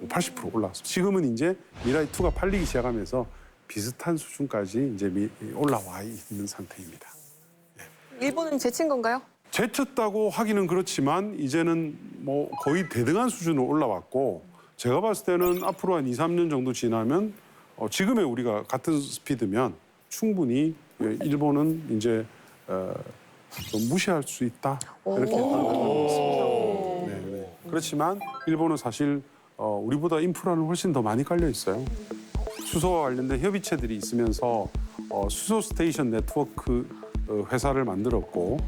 [SPEAKER 1] 80% 올라왔습니다. 지금은 이제 미라이 2가 팔리기 시작하면서 비슷한 수준까지 이제 올라와 있는 상태입니다.
[SPEAKER 2] 일본은 제친 건가요?
[SPEAKER 1] 제쳤다고 하기는 그렇지만 이제는 뭐 거의 대등한 수준으로 올라왔고 제가 봤을 때는 앞으로 한 2, 3년 정도 지나면 지금의 우리가 같은 스피드면 충분히 일본은 이제 좀 무시할 수 있다 이렇게 판단하고 있습니다. 네. 그렇지만 일본은 사실 우리보다 인프라는 훨씬 더 많이 깔려 있어요. 수소와 관련된 협의체들이 있으면서 수소 스테이션 네트워크 회사를 만들었고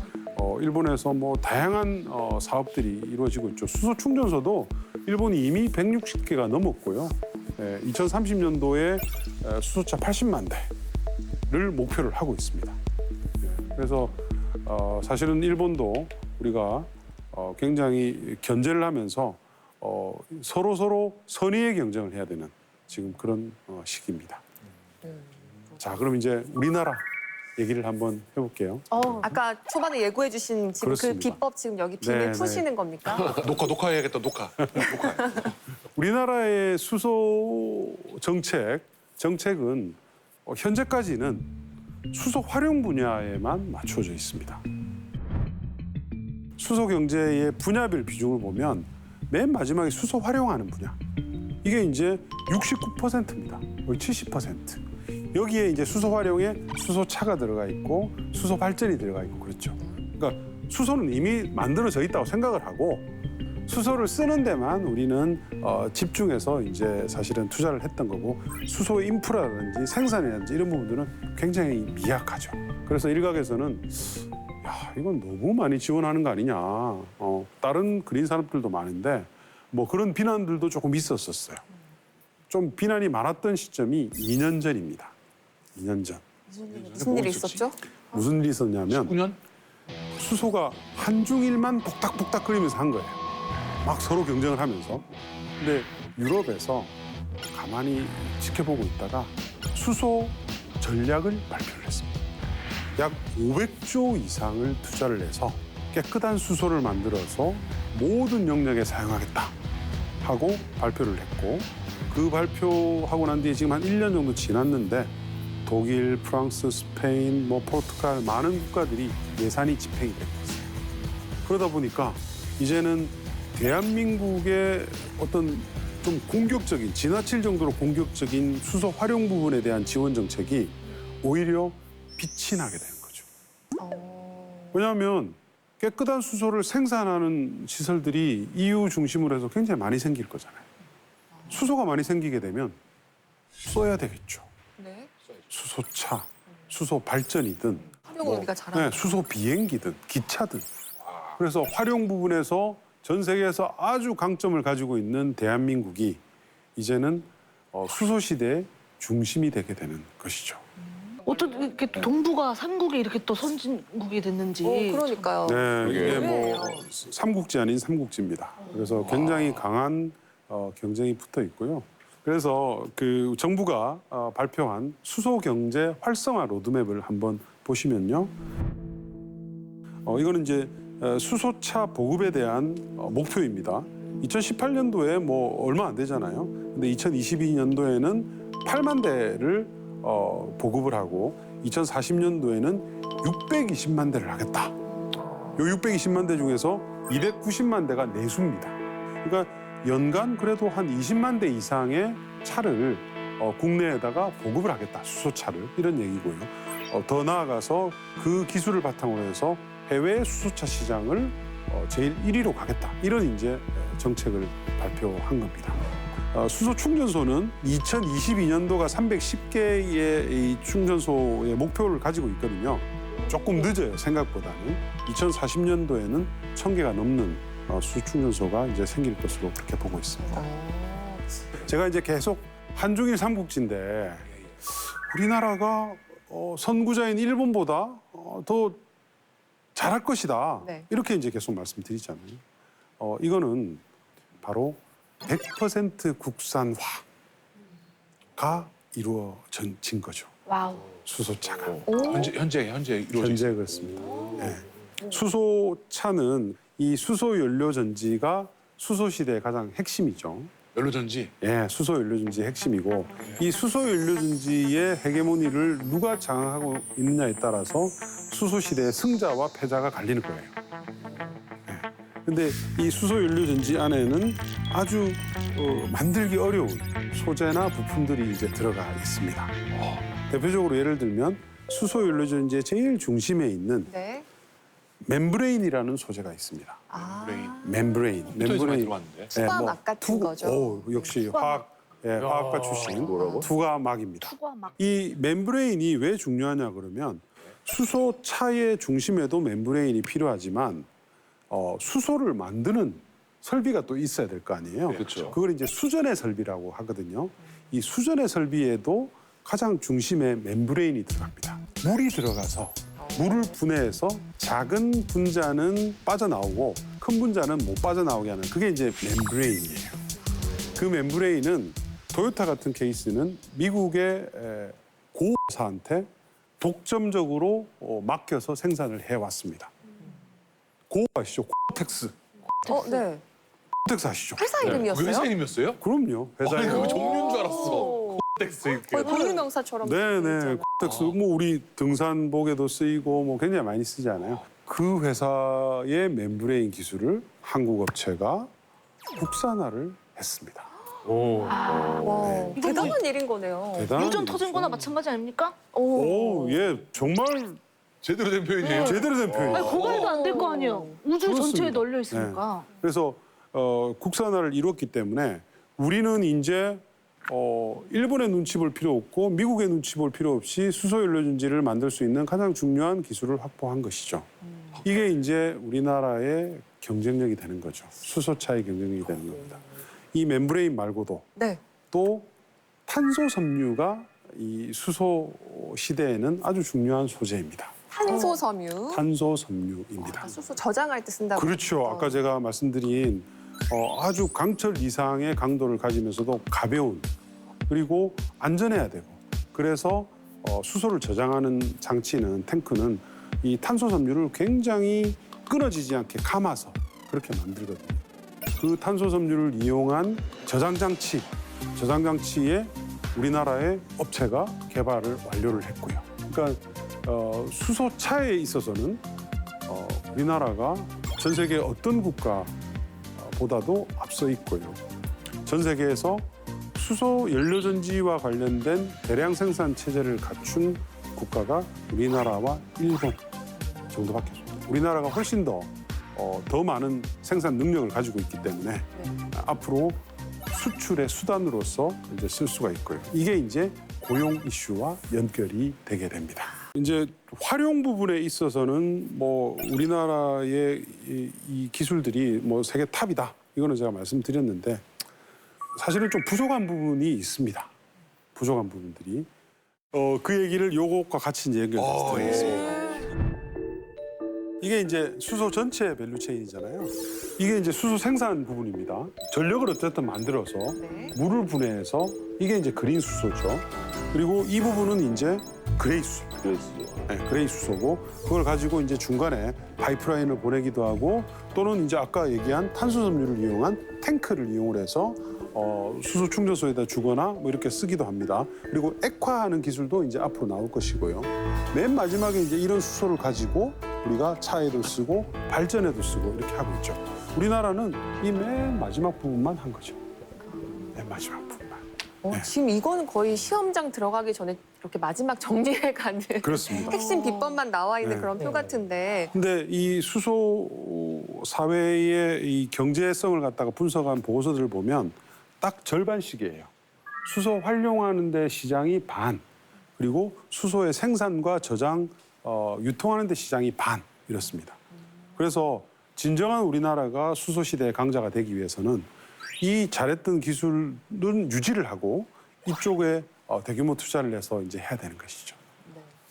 [SPEAKER 1] 일본에서 뭐 다양한 사업들이 이루어지고 있죠. 수소 충전소도 일본이 이미 160개가 넘었고요. 2030년도에 수소차 80만 대를 목표를 하고 있습니다. 그래서 사실은 일본도 우리가 굉장히 견제를 하면서 서로 선의의 경쟁을 해야 되는 지금 그런 시기입니다. 자, 그럼 이제 우리나라 얘기를 한번 해볼게요.
[SPEAKER 2] 아까 초반에 예고해 주신 지금
[SPEAKER 1] 그렇습니다.
[SPEAKER 2] 그 비법 지금 여기 비밀
[SPEAKER 1] 네,
[SPEAKER 2] 푸시는 겁니까?
[SPEAKER 4] 녹화해야겠다, 녹화.
[SPEAKER 1] 우리나라의 수소 정책은 현재까지는 수소 활용 분야에만 맞춰져 있습니다. 수소 경제의 분야별 비중을 보면 맨 마지막에 수소 활용하는 분야. 이게 이제 69%입니다. 거의 70%. 여기에 이제 수소 활용에 수소차가 들어가 있고 수소 발전이 들어가 있고 그렇죠. 그러니까 수소는 이미 만들어져 있다고 생각을 하고 수소를 쓰는 데만 우리는 집중해서 이제 사실은 투자를 했던 거고 수소의 인프라라든지 생산이라든지 이런 부분들은 굉장히 미약하죠. 그래서 일각에서는 야, 이건 너무 많이 지원하는 거 아니냐. 다른 그린 산업들도 많은데 뭐 그런 비난들도 조금 있었어요. 좀 비난이 많았던 시점이 2년 전입니다. 2년 전.
[SPEAKER 2] 무슨 일이 있었죠?
[SPEAKER 1] 무슨 일이 있었냐면
[SPEAKER 4] 19년?
[SPEAKER 1] 수소가 한중일만 복닥복닥거리면서 한 거예요. 막 서로 경쟁을 하면서. 근데 유럽에서 가만히 지켜보고 있다가 수소 전략을 발표를 했습니다. 약 500조 이상을 투자를 해서 깨끗한 수소를 만들어서 모든 영역에 사용하겠다 하고 발표를 했고 그 발표하고 난 뒤에 지금 한 1년 정도 지났는데 독일, 프랑스, 스페인, 포르투갈 많은 국가들이 예산이 집행이 되고 있어요. 그러다 보니까 이제는 대한민국의 어떤 좀 공격적인, 지나칠 정도로 공격적인 수소 활용 부분에 대한 지원 정책이 오히려 빛이 나게 되는 거죠. 왜냐하면 깨끗한 수소를 생산하는 시설들이 EU 중심으로 해서 굉장히 많이 생길 거잖아요. 수소가 많이 생기게 되면 써야 되겠죠.
[SPEAKER 2] 네.
[SPEAKER 1] 수소차, 수소 발전이든
[SPEAKER 2] 활용을 우리가 잘하는
[SPEAKER 1] 수소 비행기든 기차든. 그래서 활용 부분에서 전 세계에서 아주 강점을 가지고 있는 대한민국이 이제는 수소 시대의 중심이 되게 되는 것이죠.
[SPEAKER 8] 어떻게 이렇게 동북아 3국이 이렇게 또 선진국이 됐는지.
[SPEAKER 2] 그러니까요.
[SPEAKER 1] 네, 이게
[SPEAKER 2] 네.
[SPEAKER 1] 삼국지 아닌 삼국지입니다. 그래서 굉장히 강한 경쟁이 붙어 있고요. 그래서 그 정부가 발표한 수소 경제 활성화 로드맵을 한번 보시면요. 이거는 이제 수소차 보급에 대한 목표입니다. 2018년도에 얼마 안 되잖아요. 근데 2022년도에는 8만 대를 보급을 하고 2040년도에는 620만 대를 하겠다. 요 620만 대 중에서 290만 대가 내수입니다. 그러니까 연간 그래도 한 20만 대 이상의 차를 국내에다가 보급을 하겠다. 수소차를. 이런 얘기고요. 더 나아가서 그 기술을 바탕으로 해서 해외 수소차 시장을 제일 1위로 가겠다. 이런 이제 정책을 발표한 겁니다. 수소 충전소는 2022년도가 310개의 이 충전소의 목표를 가지고 있거든요. 조금 늦어요, 생각보다는. 2040년도에는 1000개가 넘는 수소 충전소가 이제 생길 것으로 그렇게 보고 있습니다. 제가 이제 계속 한중일 삼국지인데 우리나라가 선구자인 일본보다 더 잘할 것이다.
[SPEAKER 2] 네.
[SPEAKER 1] 이렇게 이제 계속 말씀드리잖아요. 이거는 바로 100% 국산화가 이루어진 거죠.
[SPEAKER 5] 와우.
[SPEAKER 1] 수소차가.
[SPEAKER 4] 현재 이루어지고
[SPEAKER 1] 현재 그렇습니다. 네. 수소차는 이 수소 연료 전지가 수소 시대의 가장 핵심이죠.
[SPEAKER 4] 연료전지.
[SPEAKER 1] 예, 수소 연료 전지의 핵심이고 이 수소 연료 전지의 헤게모니를 누가 장악하고 있느냐에 따라서 수소 시대의 승자와 패자가 갈리는 거예요. 근데 이 수소 연료 전지 안에는 아주 만들기 어려운 소재나 부품들이 이제 들어가 있습니다. 대표적으로 예를 들면 수소 연료 전지의 제일 중심에 있는
[SPEAKER 2] 네.
[SPEAKER 1] 멤브레인이라는 소재가 있습니다. 멤브레인.
[SPEAKER 4] 멤브레인 많이 들어봤는데.
[SPEAKER 2] 투과막 같은 거죠.
[SPEAKER 1] 역시 화학과 출신 투과막입니다.
[SPEAKER 8] 투과막.
[SPEAKER 1] 이 멤브레인이 왜 중요하냐 그러면 수소차의 중심에도 멤브레인이 필요하지만 수소를 만드는 설비가 또 있어야 될 거 아니에요.
[SPEAKER 3] 그렇죠.
[SPEAKER 1] 그걸 이제 수전의 설비라고 하거든요. 이 수전의 설비에도 가장 중심에 멤브레인이 들어갑니다. 물이 들어가서 물을 분해해서 작은 분자는 빠져나오고 큰 분자는 못 빠져나오게 하는 그게 이제 멤브레인이에요. 그 멤브레인은 토요타 같은 케이스는 미국의 고사한테 독점적으로 맡겨서 생산을 해왔습니다. 고 아시죠? 코텍스.
[SPEAKER 2] 네.
[SPEAKER 1] 코텍스 아시죠?
[SPEAKER 2] 회사 이름이었어요?
[SPEAKER 4] 회사 이름이었어요?
[SPEAKER 1] 그럼요. 회사
[SPEAKER 4] 아니,
[SPEAKER 1] 이름.
[SPEAKER 4] 그 종류인 줄 알았어. 텍스 이렇게.
[SPEAKER 2] 거의 고유명사처럼.
[SPEAKER 1] 네네. 코텍스 뭐 우리 등산복에도 쓰이고 굉장히 많이 쓰지 않아요? 그 회사의 멤브레인 기술을 한국 업체가 국산화를 했습니다.
[SPEAKER 2] 와, 대단한 일인 거네요.
[SPEAKER 1] 대단한
[SPEAKER 8] 유전
[SPEAKER 1] 일이죠.
[SPEAKER 8] 터진 거나 마찬가지 아닙니까?
[SPEAKER 1] 예, 정말
[SPEAKER 4] 제대로 된 표현이에요.
[SPEAKER 1] 제대로 된 표현이에요.
[SPEAKER 8] 아니, 그거 해도 안 될 거 아니에요. 우주
[SPEAKER 1] 그렇습니다.
[SPEAKER 8] 전체에 널려 있으니까.
[SPEAKER 1] 그래서 국산화를 이뤘기 때문에 우리는 이제 일본의 눈치 볼 필요 없고 미국의 눈치 볼 필요 없이 수소 연료 전지를 만들 수 있는 가장 중요한 기술을 확보한 것이죠. 이게 이제 우리나라의 경쟁력이 되는 거죠. 수소차의 경쟁력이 되는 겁니다. 이 멤브레인 말고도
[SPEAKER 2] 네.
[SPEAKER 1] 또 탄소 섬유가 이 수소 시대에는 아주 중요한 소재입니다.
[SPEAKER 2] 탄소 섬유.
[SPEAKER 1] 탄소 섬유입니다.
[SPEAKER 2] 수소 저장할 때 쓴다고.
[SPEAKER 1] 그렇죠. 아까 제가 말씀드린 아주 강철 이상의 강도를 가지면서도 가벼운 그리고 안전해야 되고 그래서 수소를 저장하는 장치는 탱크는 이 탄소 섬유를 굉장히 끊어지지 않게 감아서 그렇게 만들거든요. 그 탄소 섬유를 이용한 저장장치에 우리나라의 업체가 개발을 완료를 했고요. 그러니까 수소차에 있어서는 우리나라가 전 세계 어떤 국가보다도 앞서 있고요. 전 세계에서 수소 연료전지와 관련된 대량 생산 체제를 갖춘 국가가 우리나라와 일본 정도밖에 없습니다. 우리나라가 훨씬 더 많은 생산 능력을 가지고 있기 때문에 앞으로 수출의 수단으로서 이제 쓸 수가 있고요. 이게 이제 고용 이슈와 연결이 되게 됩니다. 이제 활용 부분에 있어서는 뭐 우리나라의 이 기술들이 뭐 세계 탑이다. 이거는 제가 말씀드렸는데 사실은 좀 부족한 부분이 있습니다. 부족한 부분들이. 그 얘기를 요것과 같이 이제 연결해서 드리겠습니다. 이게 이제 수소 전체 밸류체인이잖아요. 이게 이제 수소 생산 부분입니다. 전력을 어쨌든 만들어서 물을 분해해서 이게 이제 그린 수소죠. 그리고 이 부분은 이제 그레이 수소. 네, 그레이 수소고 그걸 가지고 이제 중간에 파이프라인을 보내기도 하고 또는 이제 아까 얘기한 탄소 섬유를 이용한 탱크를 이용을 해서 수소 충전소에다 주거나 뭐 이렇게 쓰기도 합니다. 그리고 액화하는 기술도 이제 앞으로 나올 것이고요. 맨 마지막에 이제 이런 수소를 가지고 우리가 차에도 쓰고 발전에도 쓰고 이렇게 하고 있죠. 우리나라는 이 맨 마지막 부분만 한 거죠. 맨 마지막 부분만. 네.
[SPEAKER 2] 지금 이거는 거의 시험장 들어가기 전에 이렇게 마지막 정리해 가는
[SPEAKER 1] 그렇습니다.
[SPEAKER 2] 핵심 비법만 나와 있는 그런 표 같은데.
[SPEAKER 1] 근데 이 수소 사회의 이 경제성을 갖다가 분석한 보고서들을 보면 딱 절반씩이에요. 수소 활용하는 데 시장이 반, 그리고 수소의 생산과 저장, 유통하는 데 시장이 반 이렇습니다. 그래서 진정한 우리나라가 수소 시대의 강자가 되기 위해서는 이 잘했던 기술은 유지를 하고 이쪽에 대규모 투자를 해서 이제 해야 되는 것이죠.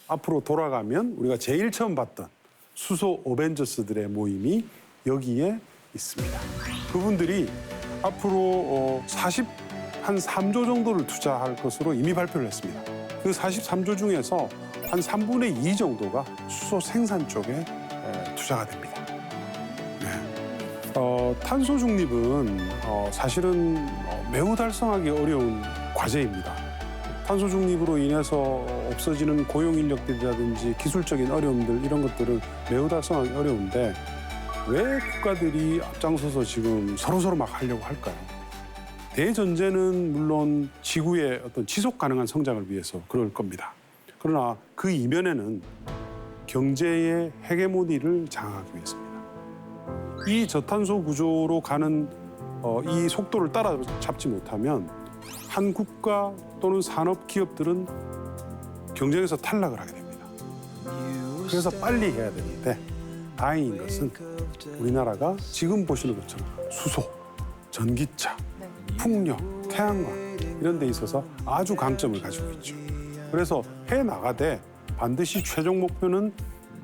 [SPEAKER 1] 앞으로 돌아가면 우리가 제일 처음 봤던 수소 어벤져스들의 모임이 여기에 있습니다. 그분들이 앞으로 한 3조 정도를 투자할 것으로 이미 발표를 했습니다. 그 43조 중에서 한 3분의 2 정도가 수소 생산 쪽에 투자가 됩니다. 네. 탄소 중립은 사실은 매우 달성하기 어려운 과제입니다. 탄소 중립으로 인해서 없어지는 고용 인력들이라든지 기술적인 어려움들 이런 것들은 매우 달성하기 어려운데 왜 국가들이 앞장서서 지금 서로서로 막 하려고 할까요? 대전제는 물론 지구의 어떤 지속 가능한 성장을 위해서 그럴 겁니다. 그러나 그 이면에는 경제의 헤게모니를 장악하기 위해서입니다. 이 저탄소 구조로 가는 이 속도를 따라잡지 못하면 한 국가 또는 산업 기업들은 경쟁에서 탈락을 하게 됩니다. 그래서 빨리 해야 되는데 다행인 것은 우리나라가 지금 보시는 것처럼 수소, 전기차, 풍력, 태양광 이런 데 있어서 아주 강점을 가지고 있죠. 그래서 해나가되 반드시 최종 목표는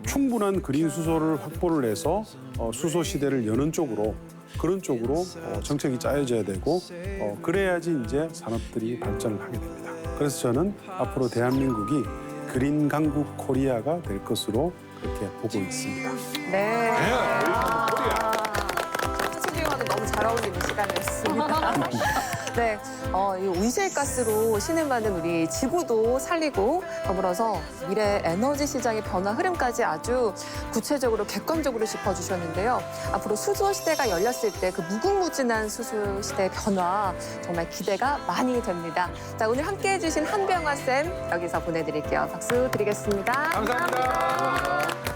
[SPEAKER 1] 충분한 그린 수소를 확보를 해서 수소 시대를 여는 쪽으로 그런 쪽으로 정책이 짜여져야 되고 그래야지 이제 산업들이 발전을 하게 됩니다. 그래서 저는 앞으로 대한민국이 그린 강국 코리아가 될 것으로 그렇게 보고 있습니다.
[SPEAKER 2] 네. 스튜디오와도 너무 잘 어울리는 시간이었습니다. 네, 이 온실가스로 신을 많은 우리 지구도 살리고 더불어서 미래 에너지 시장의 변화 흐름까지 아주 구체적으로 객관적으로 짚어주셨는데요. 앞으로 수소 시대가 열렸을 때 그 무궁무진한 수소 시대의 변화 정말 기대가 많이 됩니다. 자, 오늘 함께해 주신 한병화 쌤 여기서 보내드릴게요. 박수 드리겠습니다.
[SPEAKER 3] 감사합니다.